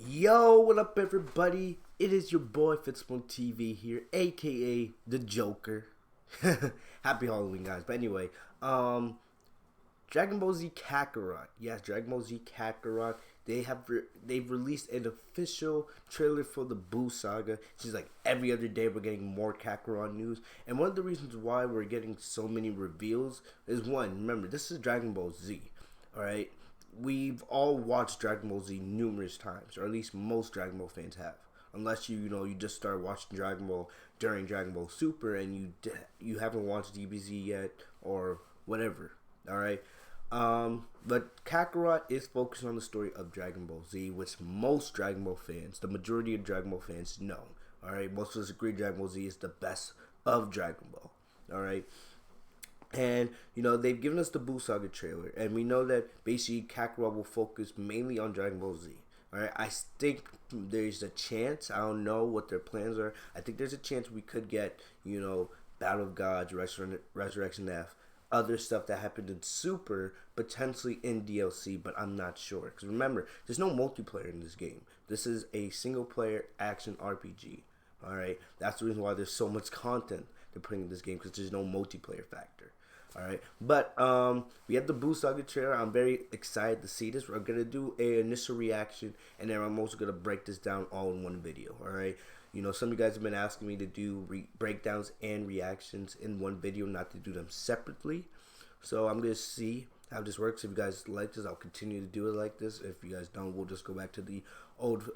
Yo, what up everybody? It is your boy Fitzmonk TV here, aka the Joker. Happy Halloween, guys. But anyway, Dragon Ball Z Kakarot. Yes, Dragon Ball Z Kakarot. They've released an official trailer for the BUU Saga. It's like every other day we're getting more Kakarot news. And one of the reasons why we're getting so many reveals is one, remember, this is Dragon Ball Z. Alright? We've all watched Dragon Ball Z numerous times, or at least most Dragon Ball fans have. Unless you just started watching Dragon Ball during Dragon Ball Super and you haven't watched DBZ yet or whatever. All right, but Kakarot is focused on the story of Dragon Ball Z, which most Dragon Ball fans, the majority of Dragon Ball fans, know. All right, most of us agree Dragon Ball Z is the best of Dragon Ball. All right. And, they've given us the BUU Saga trailer, and we know that basically Kakarot will focus mainly on Dragon Ball Z. Alright, I think there's a chance, I don't know what their plans are, I think there's a chance we could get, Battle of Gods, Resurrection F, other stuff that happened in Super, potentially in DLC, but I'm not sure. Because remember, there's no multiplayer in this game. This is a single-player action RPG. Alright, that's the reason why there's so much content they're putting in this game, because there's no multiplayer factor. Alright, but we have the BUU Saga trailer. I'm very excited to see this. We're going to do an initial reaction, and then I'm also going to break this down all in one video. Alright, some of you guys have been asking me to do breakdowns and reactions in one video, not to do them separately. So I'm going to see how this works. If you guys like this, I'll continue to do it like this. If you guys don't, we'll just go back to the old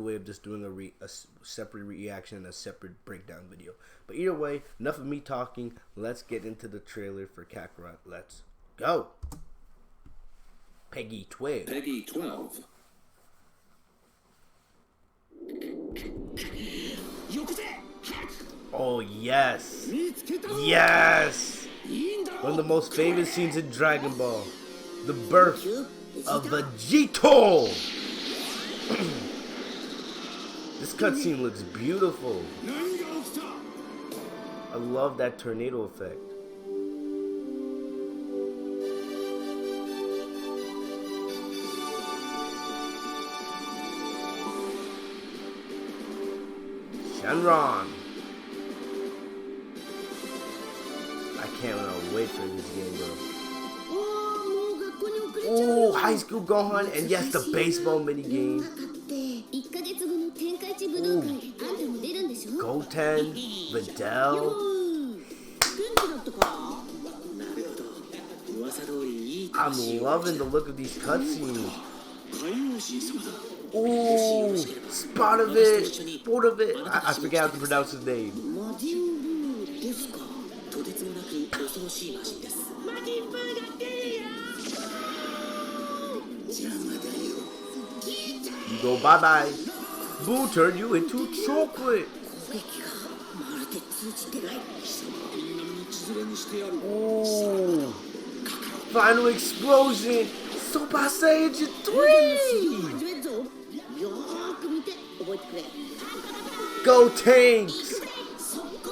way of just doing a separate reaction and a separate breakdown video. But either way, enough of me talking. Let's get into the trailer for Kakarot. Let's go. Peggy 12. Peggy 12. Oh, yes. Yes. One of the most famous scenes in Dragon Ball. The birth of Vegito. This cutscene looks beautiful. I love that tornado effect. Shenron. I can't wait for this game, bro. Oh, High School Gohan, and yes, the baseball minigame. Goten, Videl. I'm loving the look of these cutscenes. Ooh, Spotovit. I forgot how to pronounce his name. You go bye-bye. Boo turned you into chocolate. Ooh. Final explosion. Super Saiyan 3. Go Tanks.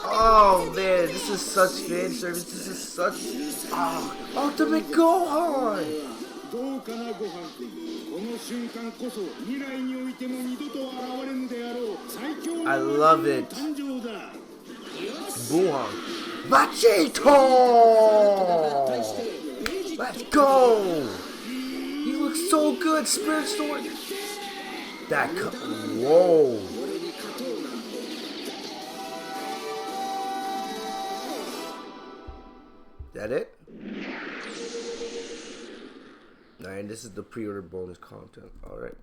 Oh man, this is such fan service. This is such Ultimate Gohan. I love it. Buhan. Vegito! Let's go! He looks so good, Spirit Sword. Whoa. That it? Alright, this is the pre-order bonus content. Alright.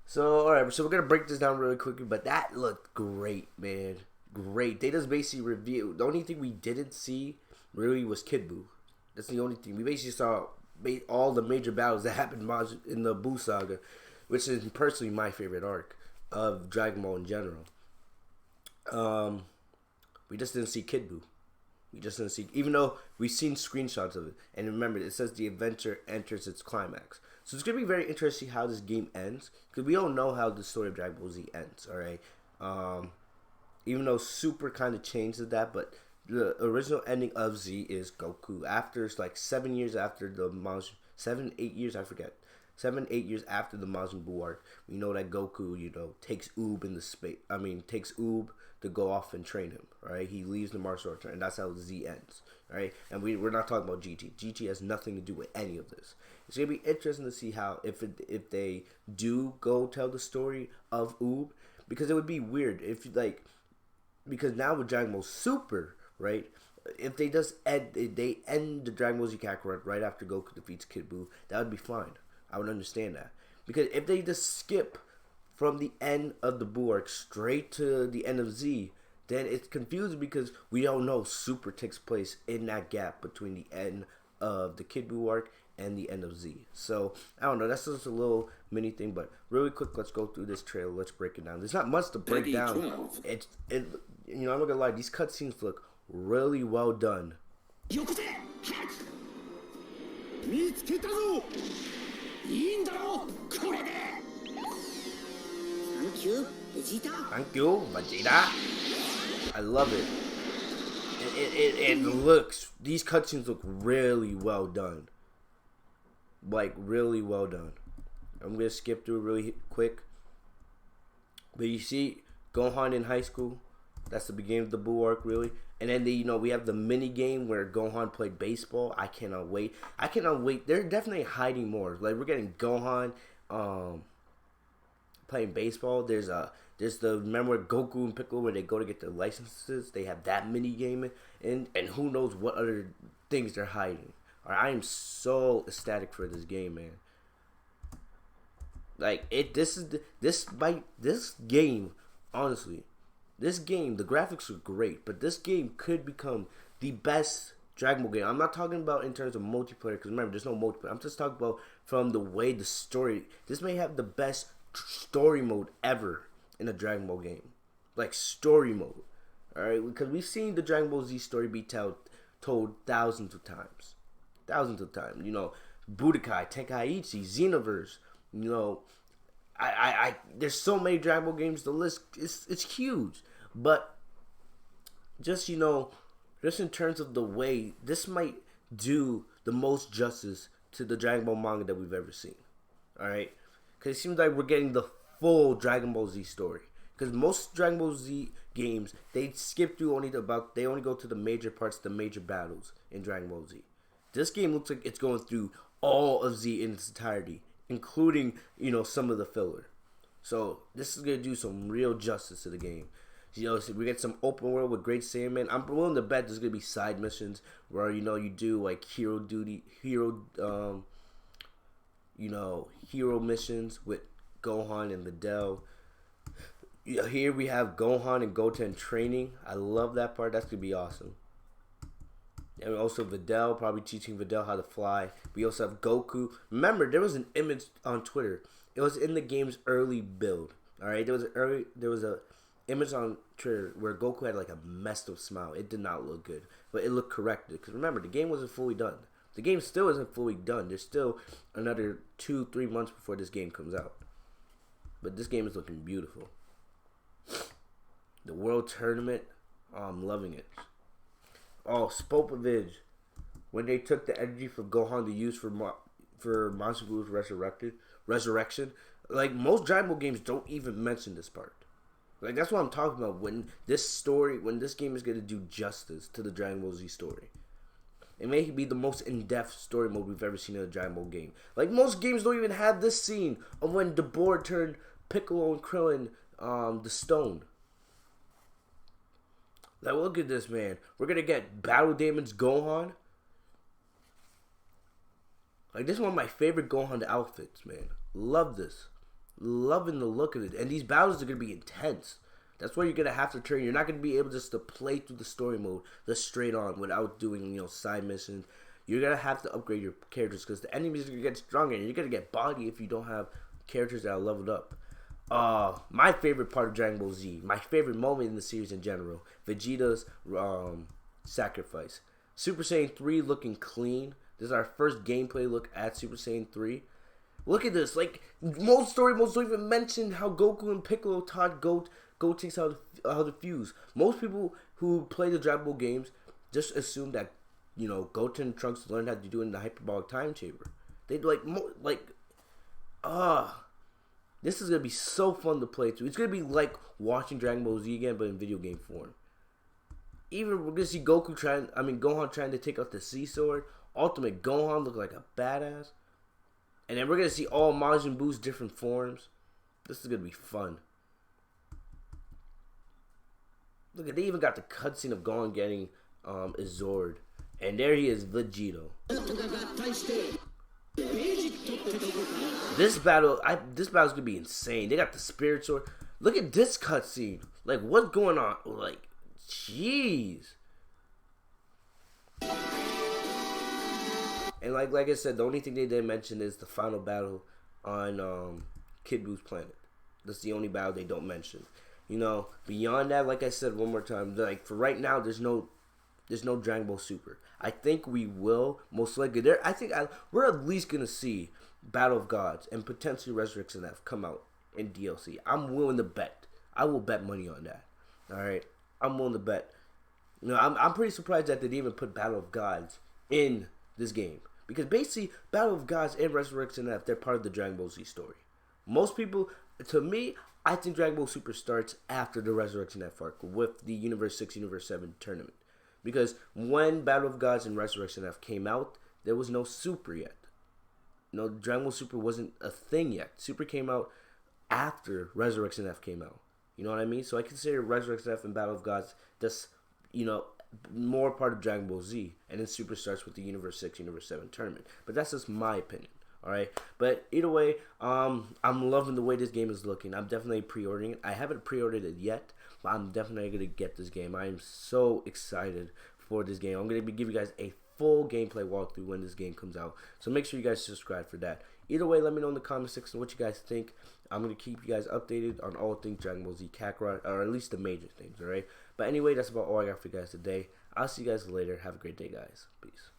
So we're gonna break this down really quickly, but that looked great, man. Great. They just basically revealed. The only thing we didn't see really was Kid Buu. That's the only thing. We basically saw all the major battles that happened in the BUU Saga, which is personally my favorite arc of Dragon Ball in general. We just didn't see Kid Buu. We just didn't see, even though we've seen screenshots of it. And remember, it says the adventure enters its climax. So it's going to be very interesting how this game ends, because we don't know how the story of Dragon Ball Z ends, alright? Even though Super kind of changes that, but the original ending of Z is Goku. After it's like 7 years after the 7, 8 years, I forget. 7, 8 years after the Majin Buu arc, we know that Goku, takes Oob in the space. Takes Oob to go off and train him. Right? He leaves the martial arts, and that's how Z ends. Right? And we're not talking about GT. GT has nothing to do with any of this. It's gonna be interesting to see how if they do go tell the story of Oob, because it would be weird if because now with Dragon Ball Super, right? If they end the Dragon Ball Z Kakarot right after Goku defeats Kid Buu, that would be fine. I would understand that. Because if they just skip from the end of the Buu arc straight to the end of Z, then it's confusing because we all know Super takes place in that gap between the end of the Kid Buu arc and the end of Z. So, I don't know. That's just a little mini thing. But really quick, let's go through this trailer. Let's break it down. There's not much to break down. I'm not going to lie. These cutscenes look really well done. Thank you, Vegeta. I love it. It looks, these cutscenes look really well done. Like, really well done. I'm going to skip through really quick. But you see, Gohan in high school. That's the beginning of the Buu arc, really. And then, we have the mini game where Gohan played baseball. I cannot wait. They're definitely hiding more. Like, we're getting Gohan playing baseball. There's the, remember Goku and Piccolo where they go to get their licenses? They have that mini game. And who knows what other things they're hiding. I am so ecstatic for this game, man. Like, this game, honestly, this game, the graphics are great, but this game could become the best Dragon Ball game. I'm not talking about in terms of multiplayer, because remember, there's no multiplayer. I'm just talking about from the way the story, this may have the best story mode ever in a Dragon Ball game. Like, story mode. Alright, because we've seen the Dragon Ball Z story be told thousands of times. Budokai, Tenkaichi, Xenoverse, there's so many Dragon Ball games, the list, it's huge. But, just in terms of the way, this might do the most justice to the Dragon Ball manga that we've ever seen. Alright? Because it seems like we're getting the full Dragon Ball Z story. Because most Dragon Ball Z games, they skip through they only go to the major parts, the major battles in Dragon Ball Z. This game looks like it's going through all of Z in its entirety, including, some of the filler. So, this is going to do some real justice to the game. So we get some open world with Great Saiyaman. I'm willing to bet there's going to be side missions where, you do, like, hero missions with Gohan and Videl. Here we have Gohan and Goten training. I love that part. That's going to be awesome. And also Videl, probably teaching Videl how to fly. We also have Goku. Remember, there was an image on Twitter. It was in the game's early build. Alright, there was a image on Twitter where Goku had like a messed up smile. It did not look good. But it looked corrected. Because remember, the game wasn't fully done. The game still isn't fully done. There's still another 2-3 months before this game comes out. But this game is looking beautiful. The World Tournament, I'm loving it. Oh, Spopovich, when they took the energy from Gohan to use for Majin Buu's resurrection, like, most Dragon Ball games don't even mention this part. Like, that's what I'm talking about, when this game is going to do justice to the Dragon Ball Z story. It may be the most in-depth story mode we've ever seen in a Dragon Ball game. Like, most games don't even have this scene of when Dabur turned Piccolo and Krillin the stone. Like, look at this, man. We're going to get Battle Damon's Gohan. Like, this is one of my favorite Gohan outfits, man. Love this. Loving the look of it. And these battles are going to be intense. That's why you're going to have to train. You're not going to be able just to play through the story mode just straight on without doing, side missions. You're going to have to upgrade your characters because the enemies are going to get stronger. And you're going to get body if you don't have characters that are leveled up. My favorite part of Dragon Ball Z, my favorite moment in the series in general, Vegeta's sacrifice. Super Saiyan 3 looking clean. This is our first gameplay look at Super Saiyan 3. Look at this. Like, most story modes don't even mention how Goku and Piccolo taught Gotenks how to fuse. Most people who play the Dragon Ball games just assume that, you know, Goten and Trunks learned how to do it in the hyperbolic time chamber. They this is gonna be so fun to play through. It's gonna be like watching Dragon Ball Z again, but in video game form. Even we're gonna see Gohan trying to take out the Sea Sword. Ultimate Gohan look like a badass. And then we're gonna see all Majin Buu's different forms. This is gonna be fun. Look at, they even got the cutscene of Gohan getting a Zord. And there he is, Vegito. This battle's gonna be insane. They got the Spirit Sword. Look at this cutscene. Like, what's going on? Like, jeez. And like I said, the only thing they didn't mention is the final battle on Kid Buu's planet. That's the only battle they don't mention. You know, beyond that, like I said one more time, like for right now, there's no Dragon Ball Super. I think we will most likely. We're at least gonna see Battle of Gods and potentially Resurrection F come out in DLC. I'm willing to bet. I will bet money on that. All right, I'm willing to bet. You know, I'm pretty surprised that they didn't even put Battle of Gods in this game, because basically Battle of Gods and Resurrection F, they're part of the Dragon Ball Z story. Most people, to me, I think Dragon Ball Super starts after the Resurrection F arc with the Universe 6, Universe 7 tournament. Because when Battle of Gods and Resurrection F came out, there was no Super yet. No, Dragon Ball Super wasn't a thing yet. Super came out after Resurrection F came out. You know what I mean? So I consider Resurrection F and Battle of Gods just, you know, more part of Dragon Ball Z. And then Super starts with the Universe 6, Universe 7 tournament. But that's just my opinion. Alright? But either way, I'm loving the way this game is looking. I'm definitely pre-ordering it. I haven't pre-ordered it yet, but I'm definitely going to get this game. I am so excited for this game. I'm going to be giving you guys a full gameplay walkthrough when this game comes out. So make sure you guys subscribe for that. Either way, let me know in the comment section what you guys think. I'm going to keep you guys updated on all things Dragon Ball Z Kakarot, or at least the major things, alright? But anyway, that's about all I got for you guys today. I'll see you guys later. Have a great day, guys. Peace.